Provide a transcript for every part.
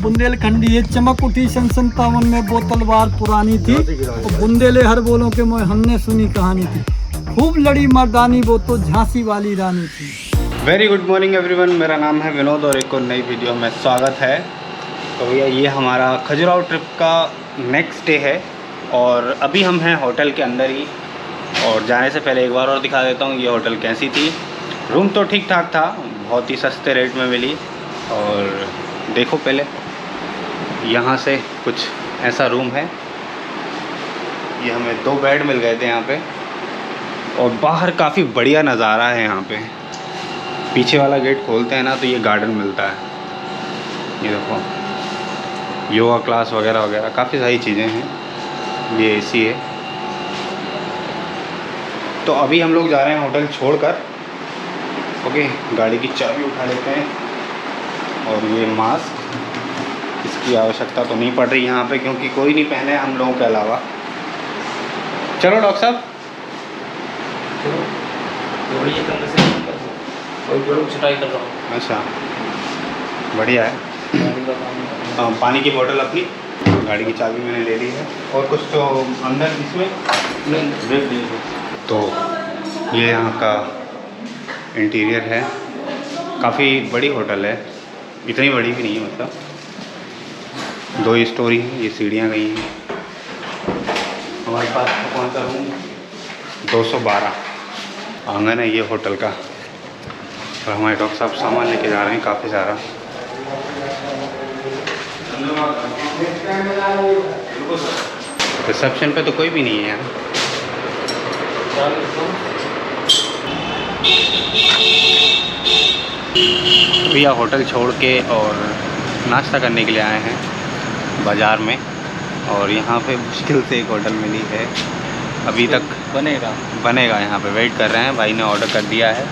बुंदेलखंडी है, चमक उठी सन 57 में बोतल बार पुरानी थी, तो बुंदेले हर बोलों के मोह हमने सुनी कहानी थी, खूब लड़ी मर्दानी वो तो झांसी वाली रानी थी। वेरी गुड मॉर्निंग एवरीवन, मेरा नाम है विनोद और एक और नई वीडियो में स्वागत है। तो भैया ये हमारा खजुराहो ट्रिप का नेक्स्ट डे है और अभी हम हैं होटल के अंदर ही। और जाने से पहले एक बार और दिखा देता हूँ ये होटल कैसी थी। रूम तो ठीक ठाक था, बहुत ही सस्ते रेट में मिली। और देखो पहले यहाँ से कुछ ऐसा रूम है, ये हमें 2 बेड मिल गए थे यहाँ पे। और बाहर काफ़ी बढ़िया नज़ारा है यहाँ पे। पीछे वाला गेट खोलते हैं ना तो ये गार्डन मिलता है। ये देखो योगा क्लास वगैरह वगैरह काफ़ी सारी चीज़ें हैं। ये एसी है। तो अभी हम लोग जा रहे हैं होटल छोड़कर। ओके, गाड़ी की चाबी उठा लेते हैं। और ये मास्क, इसकी आवश्यकता तो नहीं पड़ रही यहाँ पे क्योंकि कोई नहीं पहने हम लोगों के अलावा। चलो डॉक्टर साहब, छटाई कर रहा हूँ। अच्छा बढ़िया है। पानी की बोतल अपनी, गाड़ी की चाबी मैंने ले ली है। और कुछ तो अंदर इसमें नहीं। तो ये यहाँ का इंटीरियर है। काफ़ी बड़ी होटल है, इतनी बड़ी भी नहीं है, मतलब 2 स्टोरी है। ये सीढ़ियाँ गई हैं। हमारे पास कौन सा रूम 212 आंगन है ये होटल का। और हमारे डॉक्टर साहब सामान लेके जा रहे हैं काफ़ी सारा। रिसेप्शन पे तो कोई भी नहीं है यार। भैया होटल छोड़ के और नाश्ता करने के लिए आए हैं बाज़ार में। और यहाँ पे मुश्किल से एक होटल मिली है, अभी तक बनेगा यहाँ पे वेट कर रहे हैं। भाई ने ऑर्डर कर दिया है,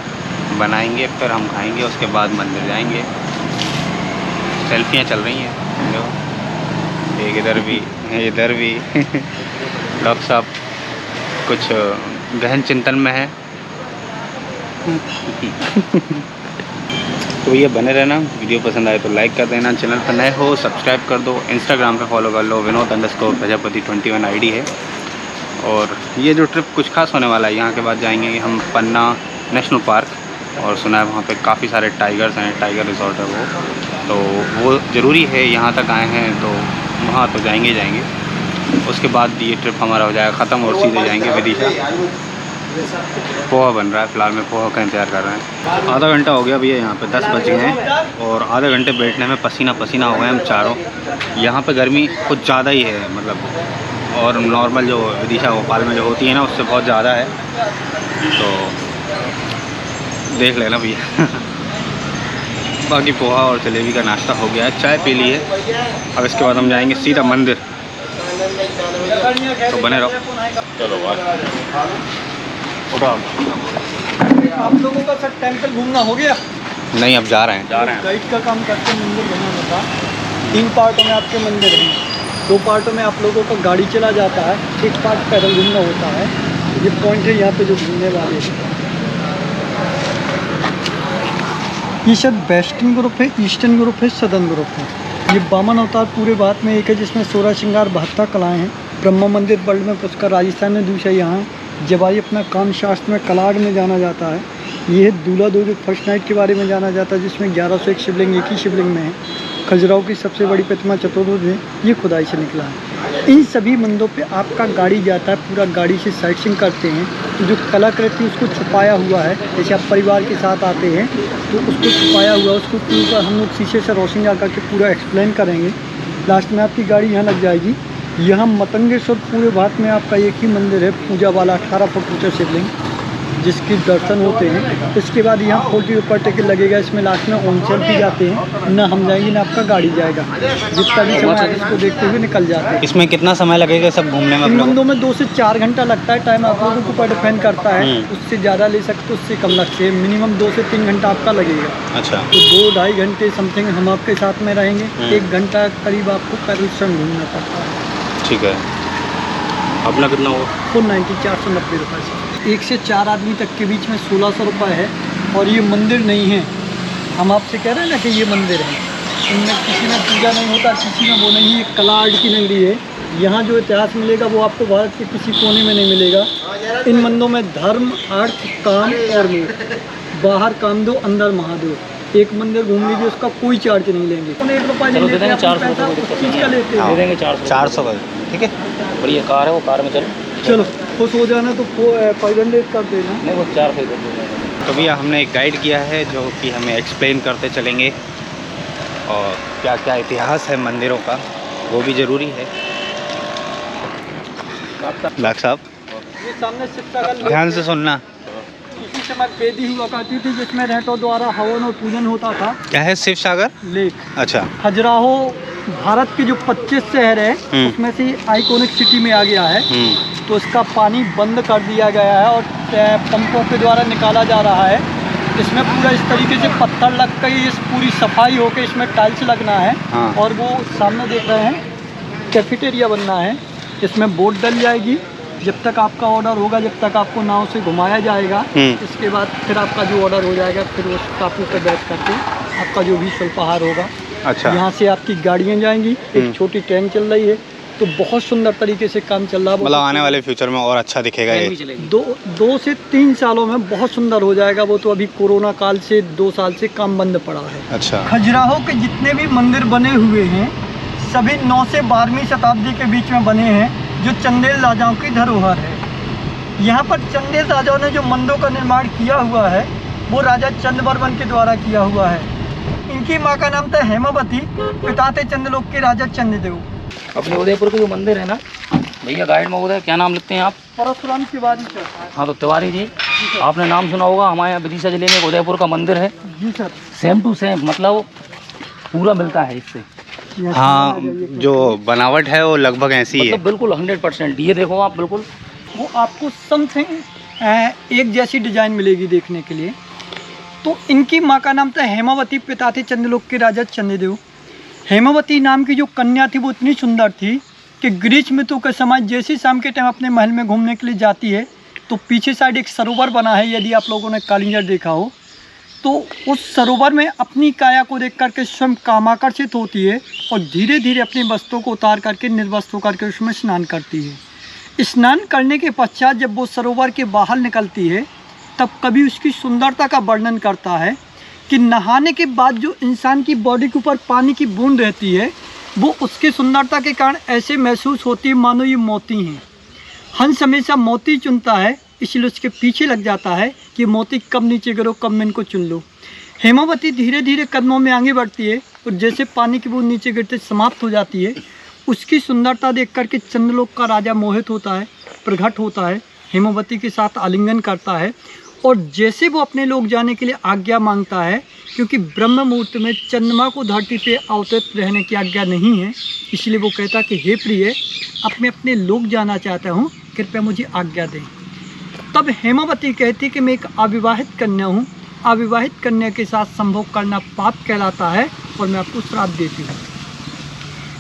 बनाएंगे फिर हम खाएंगे, उसके बाद मंदिर जाएंगे। सेल्फियाँ चल रही हैं जो एक इधर भी डॉक्टर साहब कुछ गहन चिंतन में है। तो ये बने रहना। वीडियो पसंद आए तो लाइक कर देना, चैनल पर नए हो सब्सक्राइब कर दो, इंस्टाग्राम पे फॉलो कर लो, विनोद_प्रजापति21 आईडी है। और ये जो ट्रिप कुछ खास होने वाला है, यहाँ के बाद जाएंगे हम पन्ना नेशनल पार्क। और सुना है वहाँ पे काफ़ी सारे टाइगर्स हैं, टाइगर रिजॉर्ट है वो, तो वो ज़रूरी है। यहाँ तक आए हैं तो वहाँ तो जाएंगे। उसके बाद ये ट्रिप हमारा हो जाएगा ख़त्म और सीधे जाएंगे विदिशा। पोहा बन रहा है, फ़िलहाल में पोहा का इंतज़ार कर रहे हैं। आधा घंटा हो गया भैया, यहाँ पे 10 बज गए हैं और आधे घंटे बैठने में पसीना पसीना हो गए हम चारों। यहाँ पे गर्मी कुछ ज़्यादा ही है, मतलब और नॉर्मल जो विदिशा भोपाल में जो होती है ना उससे बहुत ज़्यादा है। तो देख लेना भैया। बाकी पोहा और जलेबी का नाश्ता हो गया है, चाय पी ली है। अब इसके बाद हम जाएंगे सीधा मंदिर, तो बने रहो। चलो आप लोगों का सब टेंपल घूमना हो गया? नहीं, अब जा रहे हैं। गाइड का काम करते मंदिर बनाना था। 3 पार्टों में आपके मंदिर हैं, 2 पार्टों में आप लोगों का गाड़ी चला जाता है, 1 पार्ट पैदल घूमना होता है। ये पॉइंट है यहाँ पे जो घूमने वाले हैं। ये शायद वेस्टर्न ग्रुप है, ईस्टर्न ग्रुप है, सदर्न ग्रुप है। ये वामन अवतार पूरे भारत में एक है जिसमें 16 श्रृंगार 72 कलाएँ हैं। ब्रह्मा मंदिर वर्ल्ड में पुष्कर राजस्थान में दूसरा यहाँ है। जवाई अपना काम शास्त्र में कलाग में जाना जाता है। ये है दूल्हा दुल्हन फर्स्ट नाइट के बारे में जाना जाता है जिसमें 1101 शिवलिंग एक ही शिवलिंग में है। खजुराहो की सबसे बड़ी प्रतिमा चतुर्भुज है, ये खुदाई से निकला है। इन सभी मंदिरों पे आपका गाड़ी जाता है, पूरा गाड़ी से साइट सीइंग करते हैं। तो जो कलाकृति उसको छुपाया हुआ है, जैसे आप परिवार के साथ आते हैं तो उसको छुपाया हुआ, उसको पूरा हम लोग शीशे से रोशनी लगा के पूरा एक्सप्लेन करेंगे। लास्ट में आपकी गाड़ी यहाँ लग जाएगी। यहाँ मतंगेश्वर पूरे भारत में आपका एक ही मंदिर है, पूजा वाला 18 फुट ऊंचा शिवलिंग जिसके दर्शन होते हैं। इसके बाद यहाँ 40 रुपये टिकट लगेगा। इसमें लास्ट में ओनचल भी जाते हैं, ना हम जाएंगे ना आपका गाड़ी जाएगा। जितना भी समय आप इसको देखते हुए निकल जाते हैं। इसमें कितना समय लगेगा सब घूमने में? इन मंदिरों में 2 से 4 घंटा लगता है। टाइम आप लोगों को डिपेंड करता है, उससे ज़्यादा ले सकते उससे कम लगते हैं। मिनिमम 2 से 3 घंटा आपका लगेगा। अच्छा, तो 2-2.5 घंटे समथिंग हम आपके साथ में रहेंगे। 1 घंटा करीब आपको पैदल स्वयं घूमना पड़ता है। ठीक है। अपना कितना हुआ? 490 490 रुपये से 1 से 4 आदमी तक के बीच में 1600 रुपये है। और ये मंदिर नहीं है, हम आपसे कह रहे हैं ना कि ये मंदिर है, इनमें किसी में पूजा नहीं होता, किसी में वो नहीं। ये कला आर्ट की नगरी है। यहाँ जो इतिहास मिलेगा वो आपको भारत के किसी कोने में नहीं मिलेगा। इन मंदिरों में धर्म, अर्थ, काम और मोक्ष, बाहर कामदेव, अंदर महादेव। एक मंदिर घूम लीजिए, उसका कोई चार्ज नहीं लेंगे। 1 रुपया नहीं लेते, अपना पैसा उस चीज़ का लेते हैं। दे देंगे 400 का, ठीक है। बढ़िया कार है वो, कार में चलो खुश हो जाना तो 500 कर देना। नहीं वो 400 कर देंगे। तो भैया हमने एक गाइड किया है जो कि हमें एक्सप्लेन करते चलेंगे और क्या क्या इतिहास है मंदिरों का, वो भी ज़रूरी है। डॉक्टर साहब ये सामने शिवसागर, ध्यान से सुनना। इसी समय वेदी हुआ करती थी जिसमें रहतों द्वारा हवन और पूजन होता था। क्या है शिव सागर? लेक। अच्छा। खजुराहो भारत के जो 25 शहर है उसमें से आइकॉनिक सिटी में आ गया है। तो इसका पानी बंद कर दिया गया है और पंपों के द्वारा निकाला जा रहा है। इसमें पूरा इस तरीके से पत्थर लग कर इस पूरी सफाई होकर इसमें टाइल्स लगना है। हाँ। और वो सामने देख रहे हैं कैफेटेरिया बनना है। इसमें बोट डल जाएगी। जब तक आपका ऑर्डर होगा, जब तक आपको नाव से घुमाया जाएगा, इसके बाद फिर आपका जो ऑर्डर हो जाएगा फिर उस टापू पर बैठ करके आपका जो भी स्वल्पाहार होगा। अच्छा। यहाँ से आपकी गाड़ियाँ जाएंगी, एक छोटी ट्रेन चल रही है। तो बहुत सुंदर तरीके से काम चल रहा है। मतलब आने वाले फ्यूचर में और अच्छा दिखेगा ये। 2 से 3 सालों में बहुत सुंदर हो जाएगा। वो तो अभी कोरोना काल से 2 साल से काम बंद पड़ा है। अच्छा। खजुराहो के जितने भी मंदिर बने हुए हैं सभी 9 से 12वीं शताब्दी के बीच में बने हैं, जो चंदेल राजाओं की धरोहर है। यहाँ पर चंदेल राजाओं ने जो मंदिरों का निर्माण किया हुआ है वो राजा चंद्रवर्मन के द्वारा किया हुआ है। इनकी माँ का नाम था हेमावती, पिता थे चंद्रलोक के राजा चंद्रदेव। अपने उदयपुर के जो मंदिर है ना भैया, गाइड में उदय क्या नाम लिखते हैं आप? परशुराम तिवारी सर। हाँ तो तिवारी जी, आपने नाम सुना होगा। हमारे यहाँ विदिशा जिले में एक उदयपुर का मंदिर है। जी सर। सेम टू सेम, मतलब पूरा मिलता है इससे। हाँ, जो बनावट है वो लगभग ऐसी मतलब है। बिल्कुल 100%। ये देखो आप, बिल्कुल वो आपको समथिंग एक जैसी डिजाइन मिलेगी देखने के लिए। तो इनकी माँ का नाम था हेमावती, पिता थे चंद्रलोक के राजा चंद्रदेव। हेमावती नाम की जो कन्या थी वो इतनी सुंदर थी कि ग्रीष्म ऋतु के समय जैसे शाम के टाइम अपने महल में घूमने के लिए जाती है तो पीछे साइड एक सरोवर बना है। यदि आप लोगों ने कालिंजर देखा हो तो उस सरोवर में अपनी काया को देख करके स्वयं कामाकर्षित होती है और धीरे धीरे अपने वस्त्रों को उतार करके निर्वस्त्र होकर के उसमें स्नान करती है। स्नान करने के पश्चात जब वो सरोवर के बाहर निकलती है तब कभी उसकी सुंदरता का वर्णन करता है कि नहाने के बाद जो इंसान की बॉडी के ऊपर पानी की बूंद रहती है वो उसकी सुंदरता के कारण ऐसे महसूस होती है मानो ये मोती हैं। हंस हमेशा मोती चुनता है, इसलिए उसके पीछे लग जाता है कि मोती कब नीचे गिरो, कब मैं इनको चुन लूँ। हेमावती धीरे धीरे कदमों में आगे बढ़ती है और जैसे पानी की बूंद नीचे गिरते समाप्त हो जाती है, उसकी सुंदरता देख करके चंद्रलोक का राजा मोहित होता है, प्रकट होता है, हेमावती के साथ आलिंगन करता है और जैसे वो अपने लोग जाने के लिए आज्ञा मांगता है, क्योंकि ब्रह्म मुहूर्त में चंद्रमा को धरती पे अवतरित रहने की आज्ञा नहीं है, इसलिए वो कहता कि हे प्रिय, अब मैं अपने लोग जाना चाहता हूँ, कृपया मुझे आज्ञा दें। तब हेमावती कहती कि मैं एक अविवाहित कन्या हूँ, अविवाहित कन्या के साथ संभोग करना पाप कहलाता है और मैं आपको श्राप देती हूँ।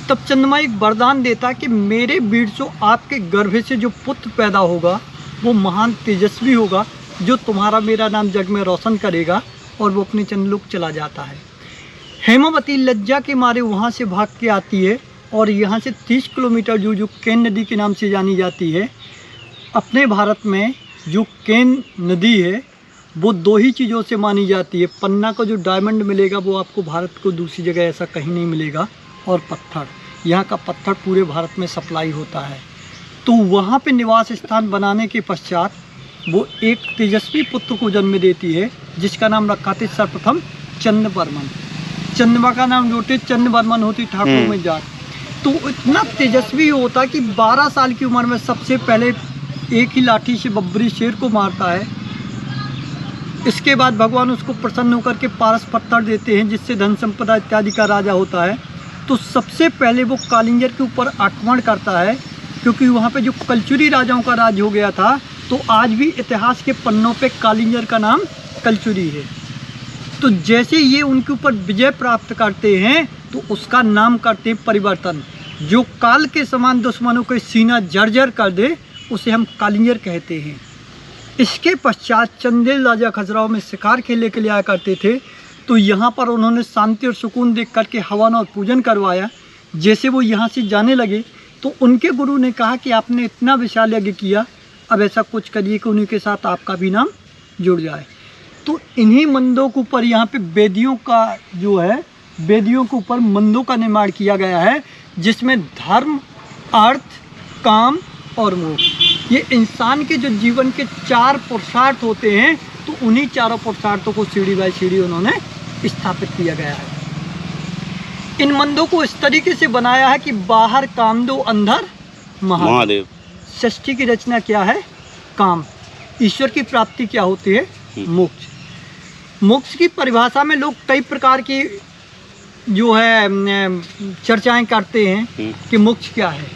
तब चंद्रमा एक वरदान देता कि मेरे बीड़ से आपके गर्भ से जो पुत्र पैदा होगा वो महान तेजस्वी होगा, जो तुम्हारा मेरा नाम जग में रोशन करेगा, और वो अपने चंद्रलोक चला जाता है। हेमावती लज्जा के मारे वहाँ से भाग के आती है और यहाँ से 30 किलोमीटर जो केन नदी के नाम से जानी जाती है। अपने भारत में जो केन नदी है वो 2 ही चीज़ों से मानी जाती है। पन्ना का जो डायमंड मिलेगा वो आपको भारत को दूसरी जगह ऐसा कहीं नहीं मिलेगा, और पत्थर, यहाँ का पत्थर पूरे भारत में सप्लाई होता है। तो वहाँ पे निवास स्थान बनाने के पश्चात वो एक तेजस्वी पुत्र को जन्म देती है जिसका नाम रखा था सर्वप्रथम चंद्रवर्मन। चंद्रमा का नाम जोटे चंद्रवर्मन होती ठाकुर में जात। तो इतना तेजस्वी होता कि 12 साल की उम्र में सबसे पहले एक ही लाठी से बब्बरी शेर को मारता है। इसके बाद भगवान उसको प्रसन्न होकर के पारस पत्थर देते हैं जिससे धन संपदा इत्यादि का राजा होता है। तो सबसे पहले वो कालिंजर के ऊपर आक्रमण करता है, क्योंकि वहाँ पे जो कलचुरी राजाओं का राज हो गया था। तो आज भी इतिहास के पन्नों पे कालिंजर का नाम कलचुरी है। तो जैसे ये उनके ऊपर विजय प्राप्त करते हैं तो उसका नाम करते हैं परिवर्तन। जो काल के समान दुश्मनों को सीना जर्जर कर दे उसे हम कालिंजर कहते हैं। इसके पश्चात चंदेल राजा खजुराहो में शिकार खेलने के लिए आया करते थे। तो यहाँ पर उन्होंने शांति और सुकून देख करके हवन और पूजन करवाया। जैसे वो यहाँ से जाने लगे तो उनके गुरु ने कहा कि आपने इतना विशाल यज्ञ किया, अब ऐसा कुछ करिए कि उन्हीं के साथ आपका भी नाम जुड़ जाए। तो इन्हीं मंदिरों के ऊपर यहाँ पे वेदियों का जो है, वेदियों के ऊपर मंदिरों का निर्माण किया गया है, जिसमें धर्म, अर्थ, काम और मोक्ष, ये इंसान के जो जीवन के 4 पुरुषार्थ होते हैं, तो उन्हीं चारों पुरुषार्थों को सीढ़ी बाय सीढ़ी उन्होंने स्थापित किया गया है। इन मंदिरों को इस तरीके से बनाया है कि बाहर कामदेव, अंदर महादेव। षष्ठी की रचना क्या है? काम। ईश्वर की प्राप्ति क्या होती है? मोक्ष। मोक्ष की परिभाषा में लोग कई प्रकार की जो है चर्चाएं करते हैं कि मोक्ष क्या है,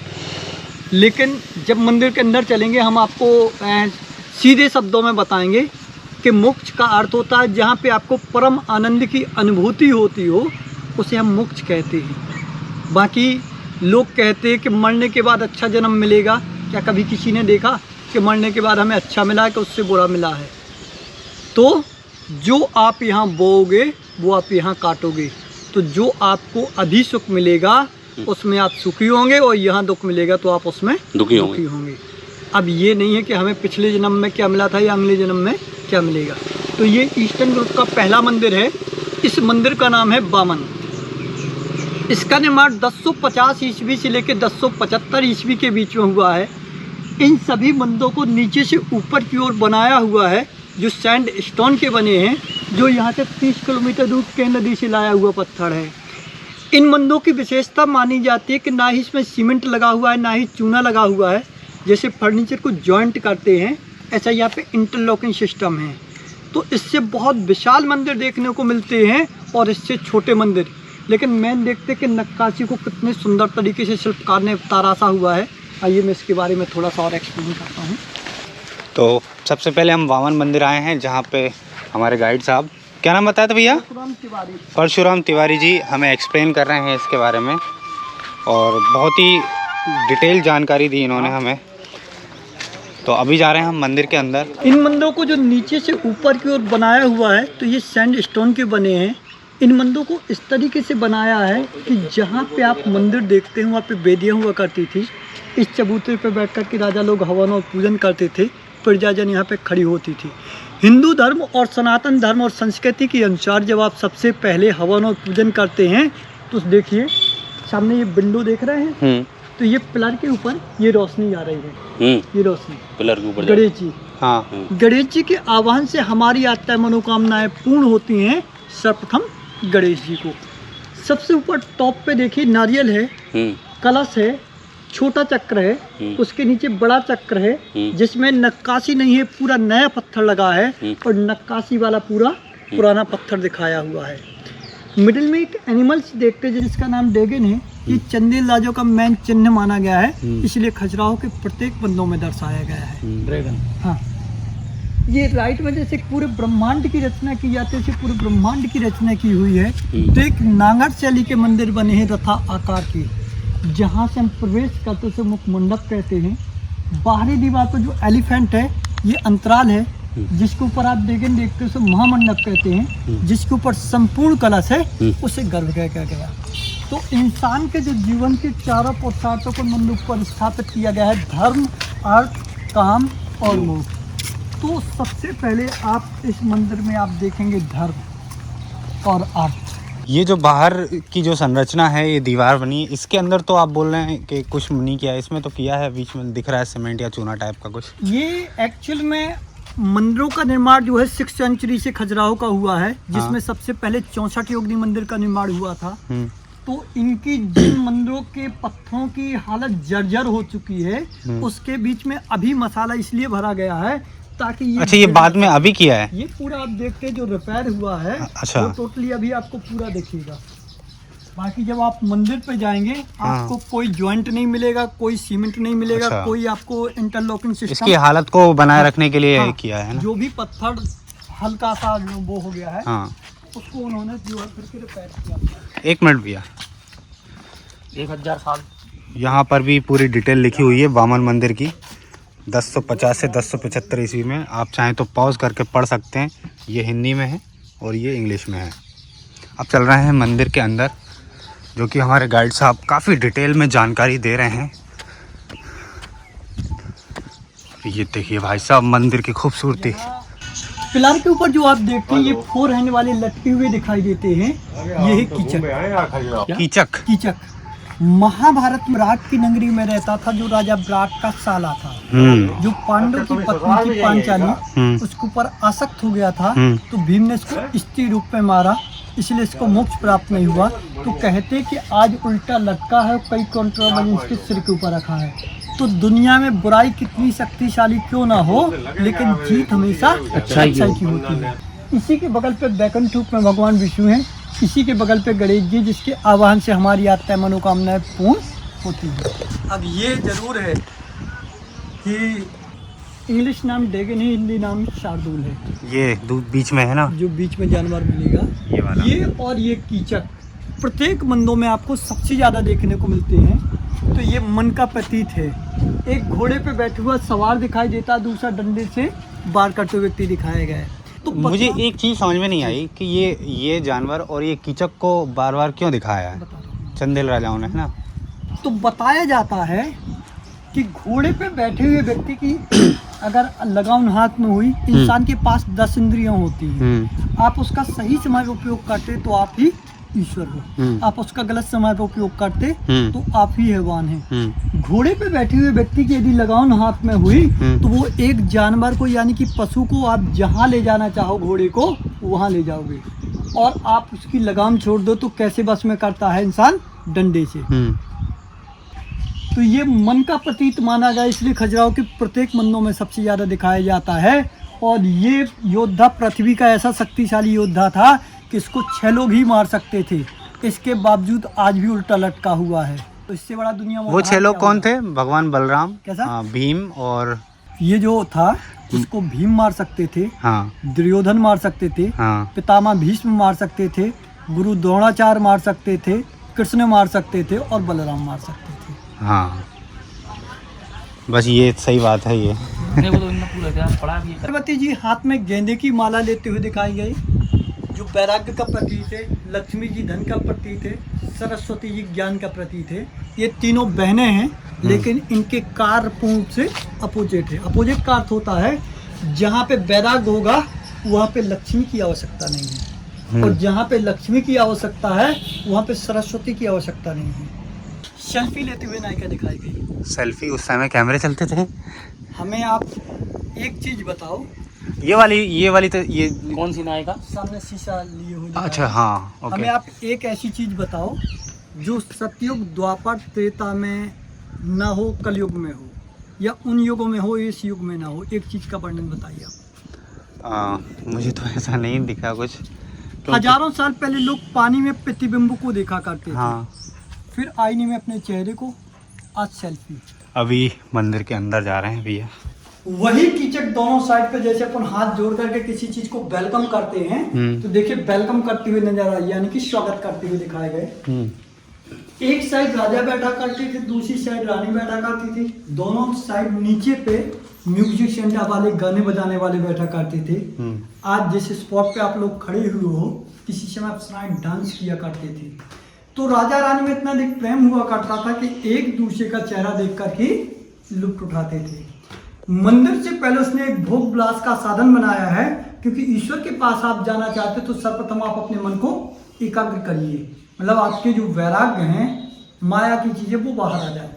लेकिन जब मंदिर के अंदर चलेंगे हम आपको सीधे शब्दों में बताएंगे कि मोक्ष का अर्थ होता है जहाँ पे आपको परम आनंद की अनुभूति होती हो, उसे हम मोक्ष कहते हैं। बाकी लोग कहते हैं कि मरने के बाद अच्छा जन्म मिलेगा। क्या कभी किसी ने देखा कि मरने के बाद हमें अच्छा मिला है कि उससे बुरा मिला है? तो जो आप यहाँ बोओगे वो आप यहाँ काटोगे। तो जो आपको अभी सुख मिलेगा उसमें आप सुखी होंगे, और यहाँ दुख मिलेगा तो आप उसमें दुखी होंगे। अब ये नहीं है कि हमें पिछले जन्म में क्या मिला था या अगले जन्म में क्या मिलेगा। तो ये ईस्टर्न ग्रुप का पहला मंदिर है। इस मंदिर का नाम है वामन। इसका निर्माण 1050 ईस्वी से लेकर 1075 ईस्वी के बीच में हुआ है। इन सभी मंदिरों को नीचे से ऊपर की ओर बनाया हुआ है, जो सैंड स्टोन के बने हैं, जो यहाँ से 30 किलोमीटर दूर के नदी से लाया हुआ पत्थर है। इन मंदिरों की विशेषता मानी जाती है कि ना ही इसमें सीमेंट लगा हुआ है, ना ही चूना लगा हुआ है। जैसे फर्नीचर को जॉइंट करते हैं, ऐसा यहाँ पे इंटरलॉकिंग सिस्टम है। तो इससे बहुत विशाल मंदिर देखने को मिलते हैं और इससे छोटे मंदिर। लेकिन मैन देखते कि नक्काशी को कितने सुंदर तरीके से शिल्पकार ने तराशा हुआ है। आइए मैं इसके बारे में थोड़ा सा और एक्सप्लेन करता हूँ। तो सबसे पहले हम वामन मंदिर आए हैं, जहाँ पे हमारे गाइड साहब, क्या नाम बताया था भैया? परशुराम तिवारी जी हमें एक्सप्लेन कर रहे हैं इसके बारे में, और बहुत ही डिटेल जानकारी दी इन्होंने हमें। तो अभी जा रहे हैं हम मंदिर के अंदर। इन मंदिरों को जो नीचे से ऊपर की ओर बनाया हुआ है, तो ये सैंड स्टोन के बने हैं। इन मंदिरों को इस तरीके से बनाया है कि जहाँ पे आप मंदिर देखते हैं वहाँ पे वेदियाँ हुआ करती थी। इस चबूतरे पे बैठ कर के राजा लोग हवन और पूजन करते थे, प्रजाजन यहाँ पे खड़ी होती थी। हिंदू धर्म और सनातन धर्म और संस्कृति के अनुसार जब आप सबसे पहले हवन और पूजन करते हैं, तो देखिए सामने ये विंडो देख रहे हैं, तो ये पिलर के ऊपर ये रोशनी आ रही है। ये रोशनी पिलर के ऊपर गणेश जी, हाँ, गणेश जी के आह्वान से हमारी आत्मा मनोकामनाएं पूर्ण होती हैं। सर्वप्रथम गणेश जी को सबसे ऊपर टॉप पे देखिए नारियल है, कलश है, छोटा चक्र है, उसके नीचे बड़ा चक्र है, जिसमें नक्काशी नहीं है, पूरा नया पत्थर लगा है, और नक्काशी वाला पूरा पुराना पत्थर दिखाया हुआ है। मिडिल में एक एनिमल्स देखते हैं जिसका नाम ड्रैगन है। ये चंदेल राजों का मेन चिन्ह माना गया है, इसलिए खजुराहो के प्रत्येक बंदों में दर्शाया गया है ड्रैगन। हाँ, ये राइट में जैसे पूरे ब्रह्मांड की रचना की जाती है, पूरे ब्रह्मांड की रचना की हुई है। तो एक नांगर शैली के मंदिर बने हैं रथा आकार के, जहाँ से हम प्रवेश करते उसे मुख मंडप कहते हैं। बाहरी दीवार पर जो एलिफेंट है ये अंतराल है, जिसके ऊपर आप ड्रैगन देखते हो उसे महामंडप कहते हैं। जिसके ऊपर संपूर्ण कलश है उसे गर्भगृह कहा गया। तो इंसान के जो जीवन के चारों पुरुषार्थों को मंदिर पर स्थापित किया गया है, धर्म, अर्थ, काम और मोक्ष। तो सबसे पहले आप इस मंदिर में आप देखेंगे धर्म और अर्थ। ये जो बाहर की जो संरचना है, ये दीवार बनी, इसके अंदर तो आप बोल रहे हैं कि कुछ नहीं किया है, इसमें तो किया है, बीच में दिख रहा है सीमेंट या चूना टाइप का कुछ। ये एक्चुअल में मंदिरों का निर्माण जो है 6th सेंचुरी से खजुराहो का हुआ है, जिसमें सबसे पहले 64 योगिनी मंदिर का निर्माण हुआ था। तो इनकी जिन मंदिरों के पत्थरों की हालत जर्जर हो चुकी है, उसके बीच में अभी मसाला इसलिए भरा गया है ताकि ये, अच्छा, ये बाद में अभी किया है? ये पूरा आप देखते हैं जो रिपेयर हुआ है, अच्छा, वो टोटली अभी आपको पूरा दिखेगा। बाकी जब आप मंदिर पे जाएंगे आपको कोई जॉइंट नहीं मिलेगा, कोई सीमेंट नहीं मिलेगा, अच्छा, कोई आपको इंटरलॉकिंग सिस्टम, इसकी हालत को बनाए रखने के लिए किया है ना? जो भी पत्थर हल्का सा वो हो गया है, उसको उन्होंने जो है फिर रिपेयर किया। 1 मिनट भैया, 1000 साल। यहाँ पर भी पूरी डिटेल लिखी हुई है वामन मंदिर की, 1050 से 1075 ईस्वी में। आप चाहें तो पॉज करके पढ़ सकते हैं। ये हिंदी में है और ये इंग्लिश में है। अब चल रहे हैं मंदिर के अंदर, जो कि हमारे गाइड साहब काफ़ी डिटेल में जानकारी दे रहे हैं। ये देखिए भाई साहब मंदिर की खूबसूरती। पिलर के ऊपर जो आप देखते हैं ये 4 हैंड वाले लटके हुए दिखाई देते हैं, ये है कीचक। कीचक कीचक महाभारत में विराट की नगरी में रहता था, जो राजा विराट का साला था, जो पांडव की पत्नी थी पांचाली, उसके ऊपर आसक्त हो गया था। तो भीम ने इसको स्त्री रूप में मारा, इसलिए इसको मोक्ष प्राप्त नहीं हुआ। तो कहते कि आज उल्टा लटका है, कई कंट्रोवर्सी इसके सिर के ऊपर रखा है। तो दुनिया में बुराई कितनी शक्तिशाली क्यों ना हो, लेकिन जीत हमेशा अच्छाई की होती है। इसी के बगल पे बैकुंठ रूप में भगवान विष्णु हैं, इसी के बगल पे गणेश जी, जिसके आवाहन से हमारी यात्राएं मनोकामनाएं पूर्ण होती हैं। अब ये जरूर है कि इंग्लिश नाम ड्रैगन है, हिंदी नाम शार्दूल है। ये बीच में है ना, जो बीच में जानवर मिलेगा ये वाला। ये और ये कीचक प्रत्येक मंदिरों में आपको सबसे ज़्यादा देखने को मिलते हैं। तो ये मन का प्रतीक है। एक घोड़े पे बैठा हुआ सवार दिखाई देता, दूसरा डंडे से वार करते हुए व्यक्ति दिखाया गया है। तो मुझे एक चीज़ समझ में नहीं आई कि ये जानवर और ये कीचक को बार बार क्यों दिखाया है चंदेल राजाओं ने, है ना। तो बताया जाता है कि घोड़े पे बैठे हुए व्यक्ति की अगर लगाम हाथ में हुई, इंसान के पास 10 इंद्रियां होती हैं। आप उसका सही समय पे उपयोग करते तो आप ही ईश्वर हो, आप उसका गलत समय पे उपयोग करते तो आप ही हैवान हैं। घोड़े पे बैठे हुए व्यक्ति की यदि लगाम हाथ में हुई तो वो एक जानवर को यानी कि पशु को आप जहाँ ले जाना चाहो घोड़े को वहाँ ले जाओगे, और आप उसकी लगाम छोड़ दो तो कैसे बस में करता है इंसान, डंडे से। तो ये मन का प्रतीक माना गया, इसलिए खजुराहो के प्रत्येक मंदिरों में सबसे ज़्यादा दिखाया जाता है। और ये योद्धा पृथ्वी का ऐसा शक्तिशाली योद्धा था कि इसको 6 लोग ही मार सकते थे, इसके बावजूद आज भी उल्टा लटका हुआ है। तो इससे बड़ा दुनिया में वो 6 लोग कौन थे? भगवान बलराम, कैसा? भीम, और ये जो था उसको भीम मार सकते थे, हाँ, दुर्योधन मार सकते थे, हाँ, पितामह भीष्म मार सकते थे, गुरु द्रोणाचार्य मार सकते थे, कृष्ण मार सकते थे और बलराम मार सकते थे। हाँ, बस ये सही बात है। ये पार्वती जी हाथ में गेंदे की माला लेते हुए दिखाई गई, जो वैराग्य का प्रतीक है। लक्ष्मी जी धन का प्रतीक है, सरस्वती जी ज्ञान का प्रतीक है। ये तीनों बहनें हैं, लेकिन इनके कार्य पूर्ण से अपोजिट है। अपोजिट का अर्थ होता है जहाँ पे वैराग्य होगा वहाँ पे लक्ष्मी की आवश्यकता नहीं है, और जहाँ पे लक्ष्मी की आवश्यकता है वहाँ पे सरस्वती की आवश्यकता नहीं है। सेल्फी लेते हुए नायिका दिखाई गई। सेल्फी उस समय कैमरे चलते थे। हमें आप एक चीज बताओ, ये वाली तो ये कौन सी नायिका? सामने शीशा लिए हुए। अच्छा, हाँ, ओके। हमें आप एक ऐसी चीज बताओ जो सतयुग द्वापर त्रेता में ना हो, कलयुग में हो, या उन युगों में हो, इस युग में ना हो। एक चीज का वर्णन बताइए आप। मुझे तो ऐसा नहीं दिखा कुछ। हजारों साल पहले लोग पानी में प्रतिबिंब को देखा करते थे, हाँ, फिर आईने में अपने चेहरे को, आज सेल्फी। अभी मंदिर के अंदर जा रहे हैं भैया। वही कीचक दोनों साइड पे जैसे अपन हाथ जोड़ करके किसी चीज को वेलकम करते हैं, तो देखिए वेलकम करते हुए नजर आए, यानी कि स्वागत करते हुए दिखाए गए। एक साइड राजा बैठा करते थे, दूसरी साइड रानी बैठा करती थी। दोनों साइड नीचे पे म्यूजिक सेंटर वाले, गाने बजाने वाले बैठा करते थे। आज जिस स्पॉट पे आप लोग खड़े हुए हो, किसी समय अप्सराएं डांस किया करते थे। तो राजा रानी में इतना अधिक प्रेम हुआ करता था कि एक दूसरे का चेहरा देख कर ही लुत्फ उठाते थे। मंदिर से पहले उसने एक भोग विलास का साधन बनाया है, क्योंकि ईश्वर के पास आप जाना चाहते तो सर्वप्रथम आप अपने मन को एकाग्र करिए, मतलब आपके जो वैराग्य हैं, माया की चीजें, वो बाहर आ जाए।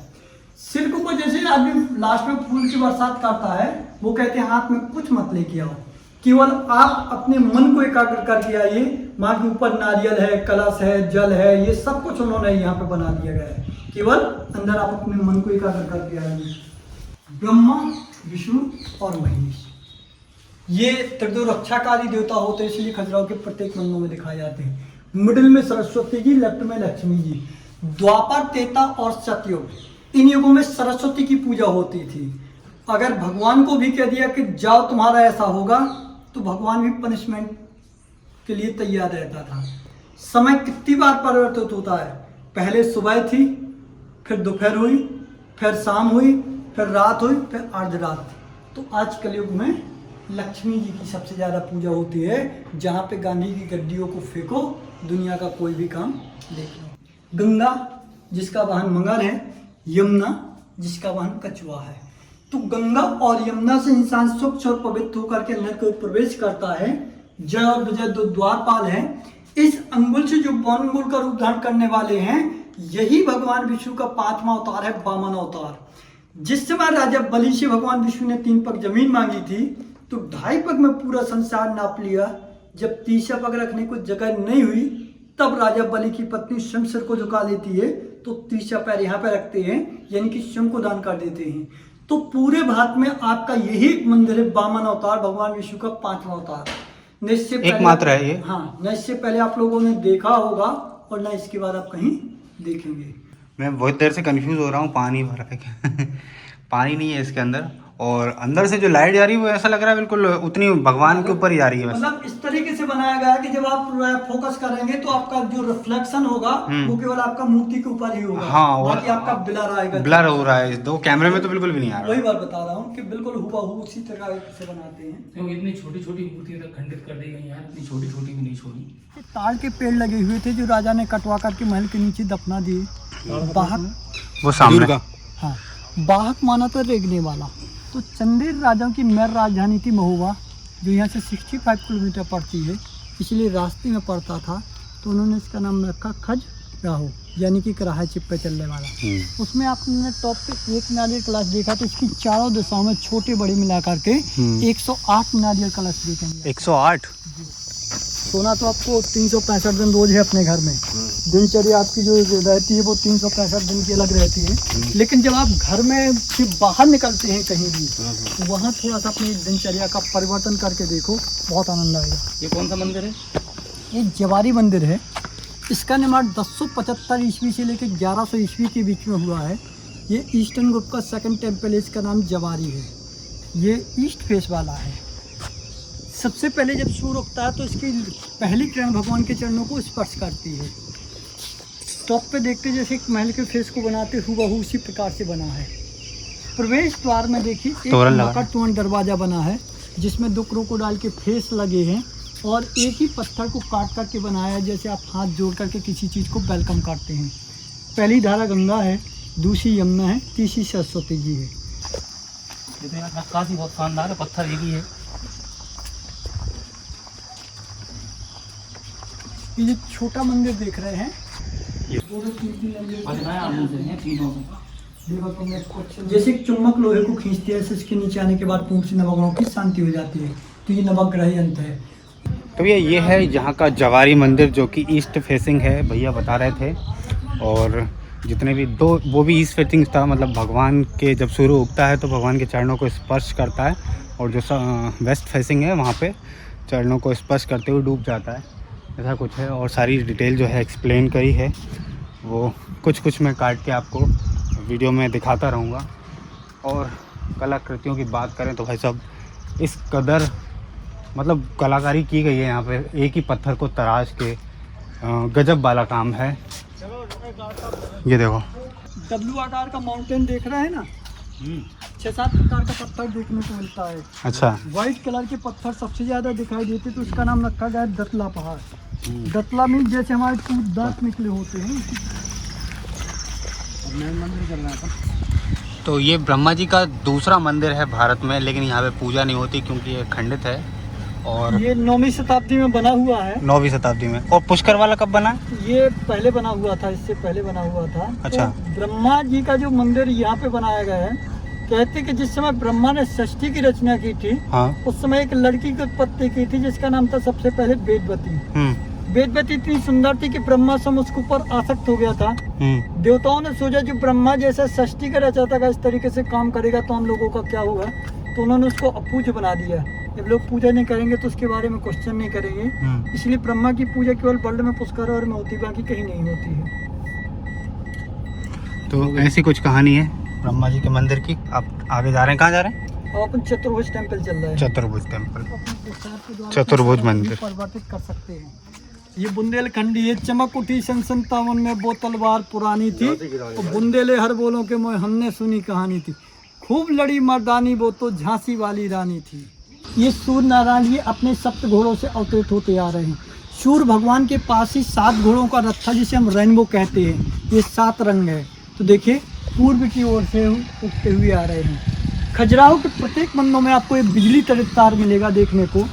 सिर को जैसे आदमी लास्ट में फूल की बरसात करता है, वो कहते हैं हाथ में कुछ मत लेके आओ, केवल आप अपने मन को एकाग्र करके आइए। माँ के ऊपर नारियल है, कलश है, जल है, ये सब कुछ उन्होंने यहाँ पे बना दिया गया है। केवल अंदर आप अपने मन को एकाग्र करके आइए। ब्रह्मा, विष्णु और महेश ये त्रिदो रक्षाकारी देवता होते हैं, इसलिए खजुराहो के प्रत्येक मंदिरों में दिखाए जाते हैं। मिडिल में सरस्वती जी, लेफ्ट में लक्ष्मी जी। द्वापर, त्रेता और सतयुग, इन युगों में सरस्वती की पूजा होती थी। अगर भगवान को भी कह दिया कि जाओ तुम्हारा ऐसा होगा, तो भगवान भी पनिशमेंट के लिए तैयार रहता था। समय कितनी बार परिवर्तित होता है, पहले सुबह थी, फिर दोपहर हुई, फिर शाम हुई, फिर रात हुई, फिर अर्ध रात। तो आज कलयुग में लक्ष्मी जी की सबसे ज़्यादा पूजा होती है। जहाँ पे गांधी की गड्डियों को फेंको, दुनिया का कोई भी काम देख लो। गंगा जिसका वाहन मगर है, यमुना जिसका वाहन कछुआ है। तो गंगा और यमुना से इंसान स्वच्छ और पवित्र होकर के नर को प्रवेश करता है। जय और विजय दो द्वारपाल हैं। इस अंगुल से जो अंगुल का रूप धारण करने वाले हैं, यही भगवान विष्णु का 5वां अवतार है, वामन अवतार। जिस समय राजा बलि से भगवान विष्णु ने 3 पग जमीन मांगी थी, तो 2.5 पग में पूरा संसार नाप लिया। जब 3 पग रखने को जगह नहीं हुई, तब राजा बलि की पत्नी स्वयं सिर को झुका लेती है, तो 3 पैर यहाँ पे रखते हैं, यानी कि स्वयं को दान कर देते हैं। तो पूरे भारत में आपका यही एक मंदिर है, वामन अवतार, भगवान विष्णु का 5वां अवतार। न इससे एकमात्र है ये। हाँ, न इससे पहले आप लोगों ने देखा होगा और न इसके बाद आप कहीं देखेंगे। मैं बहुत देर से कंफ्यूज हो रहा हूँ, पानी भरा है क्या? पानी नहीं है इसके अंदर, और अंदर से जो लाइट जा रही है वो ऐसा लग रहा है बिल्कुल उतनी भगवान के ऊपर ही जा रही है। मतलब इस तरीके से बनाया गया है कि जब आप फोकस करेंगे तो आपका जो रिफ्लेक्शन होगा वो केवल आपका मूर्ति के ऊपर ही होगा। हाँ, बाकी आपका ब्लर आएगा, ब्लर हो रहा है, दो कैमरे में तो बिल्कुल भी नहीं आ रहा। वही बात बता रहा हूँ कि बिल्कुल हुबहू उसी तरह से बनाते हैं। क्योंकि इतनी छोटी छोटी मूर्तियां तक खंडित कर दी गई यार, इतनी छोटी छोटी भी नहीं छोड़ी। ताड़ के पेड़ लगे हुए थे जो राजा ने कटवा करके महल के नीचे दफना दिए। बाहक, वो सामने, हाँ, बाहक माना तो रेगने वाला। तो चंदेल राजाओं की मेर राजधानी थी महुआ, जो यहाँ से 65 किलोमीटर पड़ती है, इसलिए रास्ते में पड़ता था। तो उन्होंने इसका नाम रखा खजुराहो, यानी कि कराहे चिप पे चलने वाला। उसमें आपने टॉप पे एक नारियल कलश देखा, तो इसकी चारों दिशाओं में छोटे बड़े मिला करके 108 नारियल कलश देखेंगे। 108। सोना तो आपको 365 दिन रोज है अपने घर में। दिनचर्या आपकी जो रहती है वो 365 दिन की अलग रहती है। लेकिन जब आप घर में से बाहर निकलते हैं कहीं भी, तो वहाँ थोड़ा सा अपनी दिनचर्या का परिवर्तन करके देखो, बहुत आनंद आएगा। ये कौन सा मंदिर है? ये जवारी मंदिर है। इसका निर्माण 1075 ईस्वी से लेकर 1100 ईस्वी के बीच में हुआ है। ये ईस्टर्न ग्रुप का 2nd टेम्पल है, इसका नाम जवारी है। ये ईस्ट फेस वाला है। सबसे पहले जब सूर्य उगता है तो इसकी पहली किरण भगवान के चरणों को स्पर्श करती है। टॉप पे देखते जैसे एक महल के फेस को बनाते हुबहू उसी प्रकार से बना है। प्रवेश द्वार में देखिए एक मकर तोरण दरवाजा बना है, जिसमें 2 क्रोकोडाइल के फेस लगे हैं और एक ही पत्थर को काट करके बनाया है, जैसे आप हाथ जोड़ करके किसी चीज़ को वेलकम करते हैं। पहली धारा गंगा है, दूसरी यमुना है, तीसरी सरस्वती जी है। ये तो यार नक्काशी बहुत शानदार है, पत्थर एक ही है। ये जो छोटा मंदिर देख रहे हैं, ये देखो तुमने जैसे एक चुम्बक लोहे को खींचती है, इसके नीचे आने के बाद पूंछ से नवग्रहों की शांति हो जाती है। तो ये नवग्रह यंत्र है। तो ये है यहाँ का जवारी मंदिर, जो कि ईस्ट फेसिंग है, भैया बता रहे थे। और जितने भी वो भी ईस्ट फेसिंग था, मतलब भगवान के जब सूर्य उगता है तो भगवान के चरणों को स्पर्श करता है, और जो वेस्ट फेसिंग है वहाँ पे चरणों को स्पर्श करते हुए डूब जाता है, ऐसा कुछ है। और सारी डिटेल जो है एक्सप्लेन करी है, वो कुछ मैं काट के आपको वीडियो में दिखाता रहूँगा। और कलाकृतियों की बात करें तो भाई साहब, इस कदर मतलब कलाकारी की गई है यहाँ पे, एक ही पत्थर को तराश के, गजब वाला काम है। ये देखो डब्लू आकार का माउंटेन देख रहे हैं ना, 6-7 प्रकार का पत्थर देखने को मिलता है। अच्छा, व्हाइट कलर के पत्थर सबसे ज़्यादा दिखाई देते, तो उसका नाम रखा गया है दतला पहाड़। दतला मीन जैसे हमारे टूथ दांत निकले होते हैं। मंदिर चल रहा था। तो ये ब्रह्मा जी का दूसरा मंदिर है भारत में, लेकिन यहाँ पे पूजा नहीं होती क्योंकि ये खंडित है। और ये 9वीं शताब्दी में बना हुआ है। 9वीं शताब्दी में। और पुष्कर वाला कब बना? ये पहले बना हुआ था, इससे पहले बना हुआ था। अच्छा। तो ब्रह्मा जी का जो मंदिर यहाँ पे बनाया गया है, कहते कि जिस समय ब्रह्मा ने सृष्टि की रचना की थी, हाँ, उस समय एक लड़की की उत्पत्ति की थी, जिसका नाम था सबसे पहले वेदवती। वेदवती इतनी सुंदर थी कि ब्रह्मा स्वयं उसके ऊपर आसक्त हो गया था। देवताओं ने सोचा जो ब्रह्मा जैसा सृष्टि का रचयिता का इस तरीके से काम करेगा तो हम लोगों का क्या होगा, तो उन्होंने उसको अपूज्य बना दिया। जब लोग पूजा नहीं करेंगे तो उसके बारे में क्वेश्चन नहीं करेंगे, इसलिए ब्रह्मा की पूजा केवल वर्ल्ड में पुष्कर और में होती, बाकी कहीं नहीं होती है। तो ऐसी कुछ कहानी है ब्रह्मा जी के मंदिर की। आप आगे जा रहे हैं, कहाँ जा रहे हैं? अब अपन चतुर्भुज टेम्पल चल रहा है। चतुर्भुज टेम्पल, अपन चतुर्भुज मंदिर परिवर्तित कर सकते हैं। ये बुंदेलखंडी है, चमक उठी सन 57 में, वो तलवार पुरानी थी, और बुंदेले हर बोलों के मोह हमने सुनी कहानी थी, खूब लड़ी मर्दानी वो तो झांसी वाली रानी थी। ये सूर्य नारायण ये अपने सप्त घोड़ों से अवतरित होते आ रहे हैं। सूर्य भगवान के पास ही 7 घोड़ों का रथ था जिसे हम रेनबो कहते हैं। ये 7 रंग है। तो देखिए पूर्व की ओर से उगते हुए आ रहे हैं। खजुराहो के प्रत्येक मंदिरों में आपको एक बिजली तड़ित तार मिलेगा देखने को।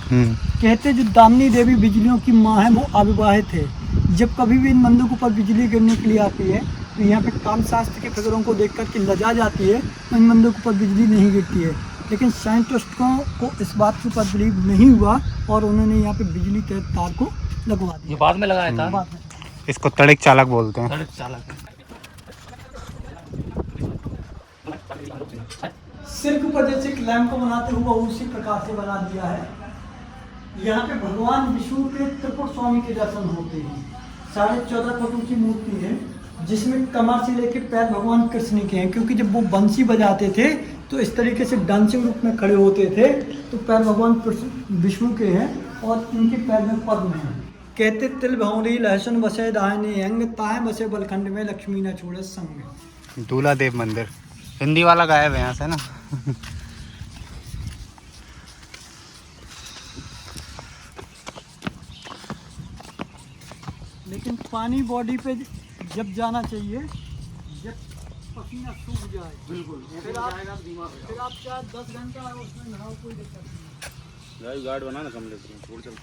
कहते जो दामिनी देवी बिजलियों की माँ है वो अविवाहित है। जब कभी भी इन मंदिरों के ऊपर बिजली गिरने के लिए आती है तो यहाँ पे कामशास्त्र के फिगरों को देख कर के लजा जाती है। इन मंदिरों के ऊपर बिजली नहीं गिरती है, लेकिन साइंटिस्टों को इस बात के ऊपर बिलीव नहीं हुआ और उन्होंने यहाँ पे बिजली के तार को लगवा दिया। ये बाद में लगाया था। बाद में इसको तड़िक चालक बोलते हैं। सड़क चालक। सिल्क पर जैसे एक लैंप को बनाते हुआ उसी प्रकार से बना दिया है। यहाँ पे भगवान विष्णु के त्रिपुर स्वामी के दर्शन होते हैं। 14.5 फुट ऊंची मूर्ति है जिसमें कमर से लेकर पैर भगवान कृष्ण के हैं, क्योंकि जब वो बंसी बजाते थे तो इस तरीके से डांसिंग रूप में खड़े होते थे। तो पैर भगवान विष्णु के हैं और इनके पैर में पद्म है। कहते तिल भौरी लहसुन बसे दाहिने अंग ताए बसे बलखंड में लक्ष्मी न छोड़े संग। दूल्हा देव मंदिर हिंदी वाला गायब है यहाँ से ना। लेकिन पानी बॉडी पे जब जाना चाहिए जब पसीना सूख जाए। बिल्कुल। फिर आप 10 घंटा उसमें नहाओ, कोई दिक्कत नहीं। गार्ड बना ना कमरे से छोड़ चल।